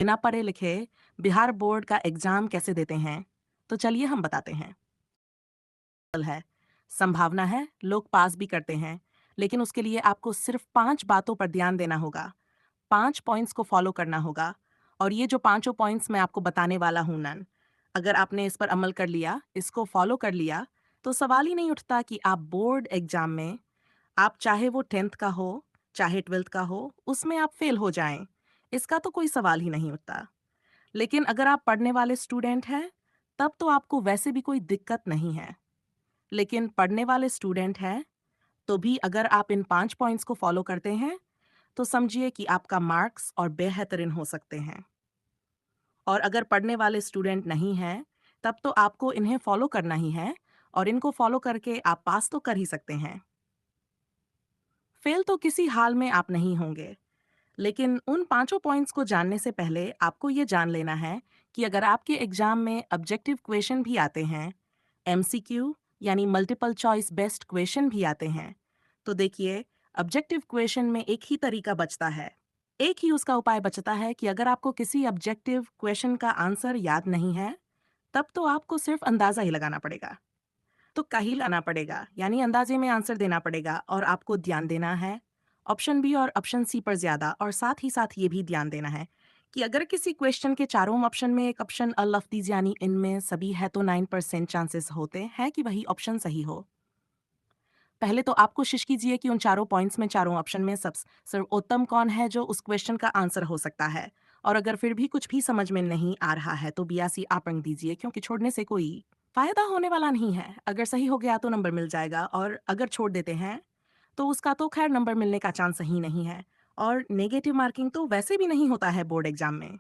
बिना पढ़े लिखे बिहार बोर्ड का एग्जाम कैसे देते हैं? तो चलिए हम बताते हैं। है संभावना है लोग पास भी करते हैं, लेकिन उसके लिए आपको सिर्फ 5 बातों पर ध्यान देना होगा। 5 पॉइंट्स को फॉलो करना होगा। और ये जो पांचों पॉइंट्स मैं आपको बताने वाला हूं नन, अगर आपने इस पर अमल कर लिया, इसको फॉलो कर लिया, तो सवाल ही नहीं उठता कि आप बोर्ड एग्जाम में, आप चाहे वो 10th का हो, चाहे 12th का हो, उसमें आप फेल हो जाएं। इसका तो कोई सवाल ही नहीं उठता। लेकिन अगर आप पढ़ने वाले स्टूडेंट हैं, तब तो आपको वैसे भी कोई दिक्कत नहीं है। लेकिन पढ़ने वाले स्टूडेंट हैं, तो भी अगर आप इन 5 पॉइंट्स को फॉलो करते हैं, तो समझिए कि आपका मार्क्स और बेहतरीन हो सकते हैं। और अगर पढ़ने वाले स्टूडेंट नहीं हैं, तब तो आपको इन्हें फॉलो करना ही है, और इनको फॉलो करके आप पास तो कर ही सकते हैं। फेल तो किसी हाल में आप नहीं होंगे। लेकिन उन पांचों पॉइंट्स को जानने से पहले आपको ये जान लेना है कि अगर आपके एग्जाम में ऑब्जेक्टिव क्वेश्चन भी आते हैं, एमसीक्यू यानी मल्टीपल चॉइस बेस्ड क्वेश्चन भी आते हैं, तो देखिए, ऑब्जेक्टिव क्वेश्चन में एक ही तरीका बचता है। एक ही उसका उपाय बचता है कि अगर आपको किसी ऑब्जेक्टिव क्वेश्चन का आंसर याद नहीं है, तब तो आपको सिर्फ अंदाजा ही लगाना पड़ेगा। तो कहीं लाना पड़ेगा, यानी अंदाजे में आंसर देना पड़ेगा, और आपको ध्यान देना है ऑप्शन बी और ऑप्शन सी पर ज्यादा, और साथ ही साथ ये भी ध्यान देना है कि अगर किसी क्वेश्चन के चारों ऑप्शन में एक ऑप्शन अलफ्तीज यानी इनमें सभी है, तो 9% चांसेस होते हैं कि वही ऑप्शन सही हो। पहले तो आप कोशिश कीजिए कि उन चारों पॉइंट्स में, चारों ऑप्शन में सब सर्वोत्तम कौन है जो उस क्वेश्चन का आंसर हो सकता है। और अगर फिर भी कुछ भी समझ में नहीं आ रहा है, तो बियासी आप रंग दीजिए, क्योंकि छोड़ने से कोई फायदा होने वाला नहीं है। अगर सही हो गया तो नंबर मिल जाएगा, और अगर छोड़ देते हैं तो उसका तो खैर नंबर मिलने का चांस ही नहीं है। और नेगेटिव मार्किंग तो वैसे भी नहीं होता है बोर्ड एग्जाम में।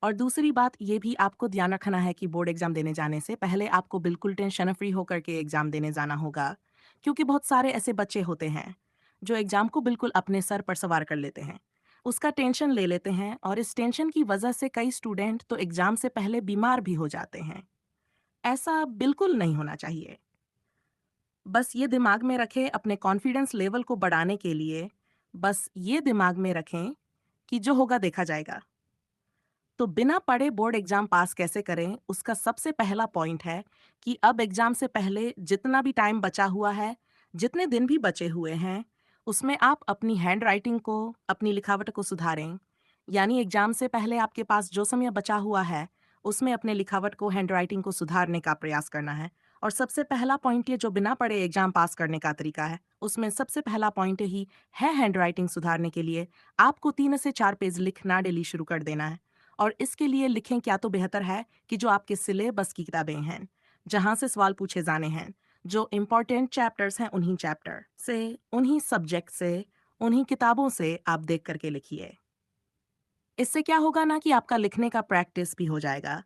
और दूसरी बात ये भी आपको ध्यान रखना है कि बोर्ड एग्जाम देने जाने से पहले आपको बिल्कुल टेंशन फ्री होकर के एग्जाम देने जाना होगा, क्योंकि बहुत सारे ऐसे बच्चे होते हैं जो एग्जाम को बिल्कुल अपने सर पर सवार कर लेते हैं, उसका टेंशन ले लेते हैं, और इस टेंशन की वजह से कई स्टूडेंट तो एग्जाम से पहले बीमार भी हो जाते हैं। ऐसा बिल्कुल नहीं होना चाहिए। बस ये दिमाग में रखें, अपने कॉन्फिडेंस लेवल को बढ़ाने के लिए बस ये दिमाग में रखें कि जो होगा देखा जाएगा। तो बिना पढ़े बोर्ड एग्जाम पास कैसे करें, उसका सबसे पहला पॉइंट है कि अब एग्जाम से पहले जितना भी टाइम बचा हुआ है, जितने दिन भी बचे हुए हैं, उसमें आप अपनी हैंड राइटिंग को, अपनी लिखावट को सुधारें। यानी एग्जाम से पहले आपके पास जो समय बचा हुआ है, उसमें अपने लिखावट को, हैंड राइटिंग को सुधारने का प्रयास करना है। और सबसे पहला पॉइंट, ये जो बिना पढ़े एग्जाम पास करने का तरीका है, उसमें सबसे पहला पॉइंट ही है हैंड राइटिंग सुधारने के लिए आपको 3 से 4 पेज लिखना डेली शुरू कर देना है। और इसके लिए लिखें क्या, तो बेहतर है कि जो आपके सिलेबस की किताबें हैं, जहाँ से सवाल पूछे जाने हैं, जो इम्पोर्टेंट चैप्टर्स हैं, उन्हीं चैप्टर से, उन्हीं सब्जेक्ट से, उन्हीं किताबों से आप देख करके लिखिए। इससे क्या होगा ना कि आपका लिखने का प्रैक्टिस भी हो जाएगा।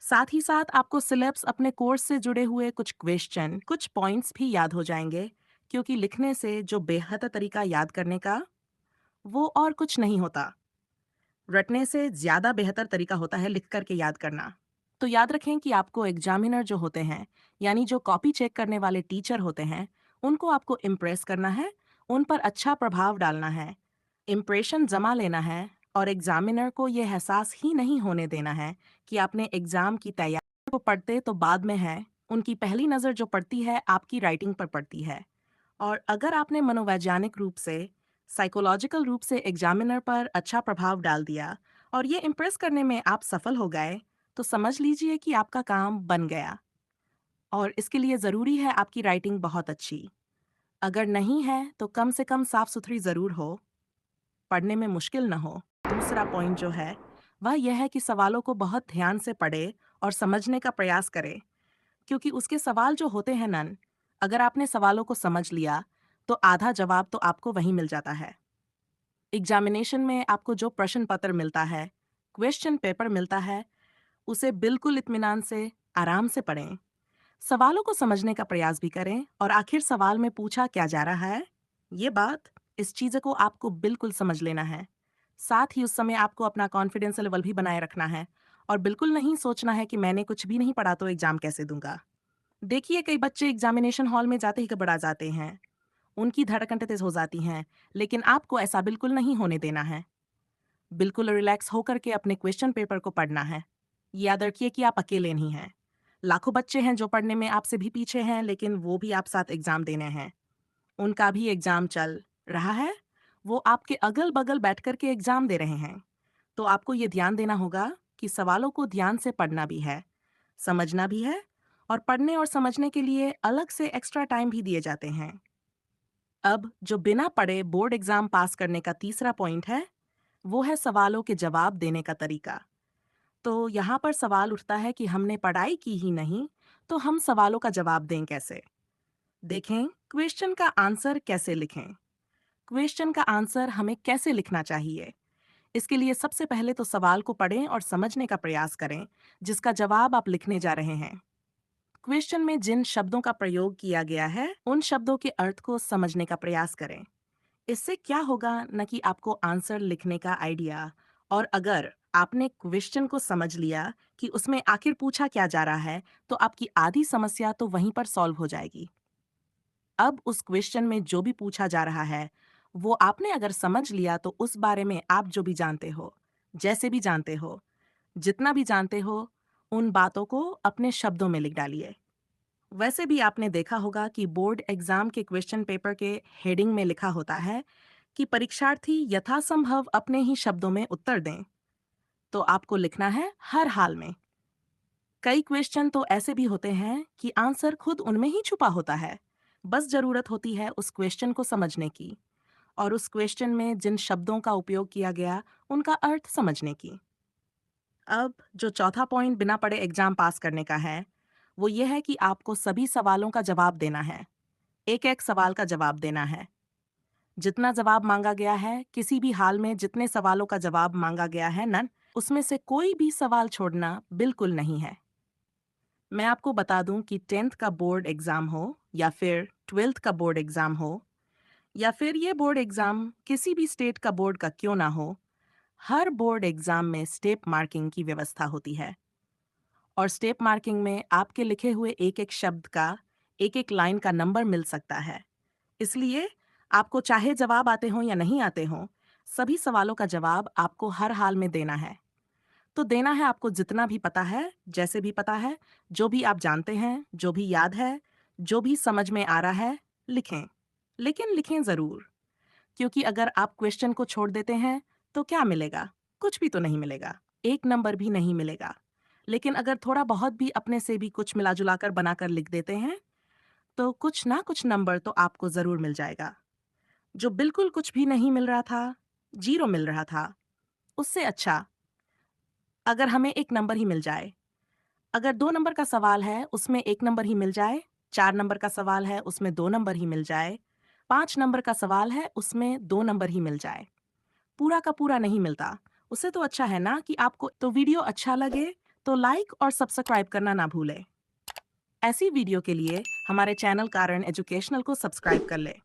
साथ ही साथ आपको सिलेबस, अपने कोर्स से जुड़े हुए कुछ क्वेश्चन, कुछ पॉइंट्स भी याद हो जाएंगे, क्योंकि लिखने से जो बेहतर तरीका याद करने का, वो और कुछ नहीं होता। रटने से ज़्यादा बेहतर तरीका होता है लिख कर के याद करना। तो याद रखें कि आपको एग्जामिनर जो होते हैं, यानी जो कॉपी चेक करने वाले टीचर होते हैं, उनको आपको इम्प्रेस करना है, उन पर अच्छा प्रभाव डालना है, इम्प्रेशन जमा लेना है, और एग्जामिनर को ये एहसास ही नहीं होने देना है कि आपने एग्जाम की तैयारी को पढ़ते तो बाद में है, उनकी पहली नज़र जो पड़ती है आपकी राइटिंग पर पड़ती है। और अगर आपने मनोवैज्ञानिक रूप से, साइकोलॉजिकल रूप से एग्जामिनर पर अच्छा प्रभाव डाल दिया, और ये इम्प्रेस करने में आप सफल हो गए, तो समझ लीजिए कि आपका काम बन गया। और इसके लिए ज़रूरी है आपकी राइटिंग बहुत अच्छी। अगर नहीं है तो कम से कम साफ सुथरी ज़रूर हो, पढ़ने में मुश्किल न हो। दूसरा पॉइंट जो है, वह यह है कि सवालों को बहुत ध्यान से पढ़े और समझने का प्रयास करें, क्योंकि उसके सवाल जो होते हैं नन, अगर आपने सवालों को समझ लिया, तो आधा जवाब तो आपको वहीं मिल जाता है। एग्जामिनेशन में आपको जो प्रश्न पत्र मिलता है, क्वेश्चन पेपर मिलता है, उसे बिल्कुल इत्मीनान से, आराम से पढ़ें। सवालों को समझने का प्रयास भी करें, और आखिर सवाल में पूछा क्या जा रहा है, ये बात, इस चीज़ को आपको बिल्कुल समझ लेना है। साथ ही उस समय आपको अपना कॉन्फिडेंस लेवल भी बनाए रखना है, और बिल्कुल नहीं सोचना है कि मैंने कुछ भी नहीं पढ़ा तो एग्जाम कैसे दूंगा। देखिए, कई बच्चे एग्जामिनेशन हॉल में जाते ही घबरा जाते हैं, उनकी धड़कन तेज हो जाती हैं, लेकिन आपको ऐसा बिल्कुल नहीं होने देना है। बिल्कुल रिलैक्स होकर के अपने क्वेश्चन पेपर को पढ़ना है। याद रखिए कि आप अकेले नहीं हैं। लाखों बच्चे हैं जो पढ़ने में आपसे भी पीछे हैं, लेकिन वो भी आप साथ एग्जाम देने हैं। उनका भी एग्जाम चल रहा है। वो आपके अगल-बगल बैठ कर के एग्जाम दे रहे हैं। तो आपको ये ध्यान देना होगा कि सवालों को ध्यान से पढ़ना भी है, समझना भी है, और पढ़ने और समझने के लिए अलग से एक्स्ट्रा टाइम भी दिए जाते हैं। अब जो बिना पढ़े बोर्ड एग्जाम पास करने का तीसरा पॉइंट है, वो है सवालों के जवाब देने का तरीका। तो यहाँ पर सवाल उठता है कि हमने पढ़ाई की ही नहीं, तो हम सवालों का जवाब दें कैसे? देखें, क्वेश्चन का आंसर कैसे लिखें? क्वेश्चन का आंसर हमें कैसे लिखना चाहिए? इसके लिए सबसे पहले तो सवाल को पढ़ें और समझने का प्रयास करें, जिसका जवाब आप लिखने जा रहे हैं। क्वेश्चन में जिन शब्दों का प्रयोग किया गया है, उन शब्दों के अर्थ को समझने का प्रयास करें। इससे क्या होगा न कि आपको आंसर लिखने का आइडिया, और अगर आपने क्वेश्चन को समझ लिया कि उसमें आखिर पूछा क्या जा रहा है, तो आपकी आधी समस्या तो वहीं पर सॉल्व हो जाएगी। अब उस क्वेश्चन में जो भी पूछा जा रहा है, वो आपने अगर समझ लिया तो उस बारे में आप जो भी जानते हो, जैसे भी जानते हो, जितना भी जानते हो, उन बातों को अपने शब्दों में लिख डालिए। वैसे भी आपने देखा होगा कि बोर्ड एग्जाम के क्वेश्चन पेपर के हेडिंग में लिखा होता है कि परीक्षार्थी यथासंभव अपने ही शब्दों में उत्तर दें। तो आपको लिखना है हर हाल में। कई क्वेश्चन तो ऐसे भी होते हैं कि आंसर खुद उनमें ही छुपा होता है। बस जरूरत होती है उस क्वेश्चन को समझने की, और उस क्वेश्चन में जिन शब्दों का उपयोग किया गया, उनका अर्थ समझने की। अब जो चौथा पॉइंट बिना पढ़े एग्जाम पास करने का है, वो ये है कि आपको सभी सवालों का जवाब देना है। एक-एक सवाल का जवाब देना है। जितना जवाब मांगा गया है, किसी भी हाल में जितने सवालों का जवाब मांगा गया है ना, उसमें से कोई भी सवाल छोड़ना बिल्कुल नहीं है। मैं आपको बता दूं कि 10th का बोर्ड एग्जाम हो या फिर 12th का बोर्ड एग्जाम हो, या फिर ये बोर्ड एग्जाम किसी भी स्टेट का बोर्ड का क्यों ना हो, हर बोर्ड एग्जाम में स्टेप मार्किंग की व्यवस्था होती है। और स्टेप मार्किंग में आपके लिखे हुए एक-एक शब्द का, एक-एक लाइन का नंबर मिल सकता है। इसलिए आपको चाहे जवाब आते हों या नहीं आते हों, सभी सवालों का जवाब आपको हर हाल में देना है। तो देना है आपको जितना भी पता है, जैसे भी पता है, जो भी आप जानते हैं, जो भी याद है, जो भी समझ में आ रहा है, लिखें। लेकिन लिखें ज़रूर, क्योंकि अगर आप क्वेश्चन को छोड़ देते हैं, तो क्या मिलेगा? कुछ भी तो नहीं मिलेगा। एक नंबर भी नहीं मिलेगा। लेकिन अगर थोड़ा बहुत भी अपने से भी कुछ मिला-जुला कर बनाकर लिख देते हैं, तो कुछ ना कुछ नंबर तो आपको ज़रूर मिल जाएगा। जो बिल्कुल कुछ भी नहीं मिल रहा था, 0 मिल रहा था, उससे अच्छा अगर हमें 1 नंबर ही मिल जाए। अगर 2 नंबर का सवाल है, उसमें 1 नंबर ही मिल जाए, 4 नंबर का सवाल है, उसमें 2 नंबर ही मिल जाए, 5 नंबर का सवाल है, उसमें 2 नंबर ही मिल जाए। पूरा का पूरा नहीं मिलता। उससे तो अच्छा है ना कि आपको तो वीडियो अच्छा लगे, तो लाइक और सब्सक्राइब करना ना भूलें। ऐसी वीडियो के लिए हमारे चैनल कारण एजुकेशनल को सब्सक्राइब कर लें।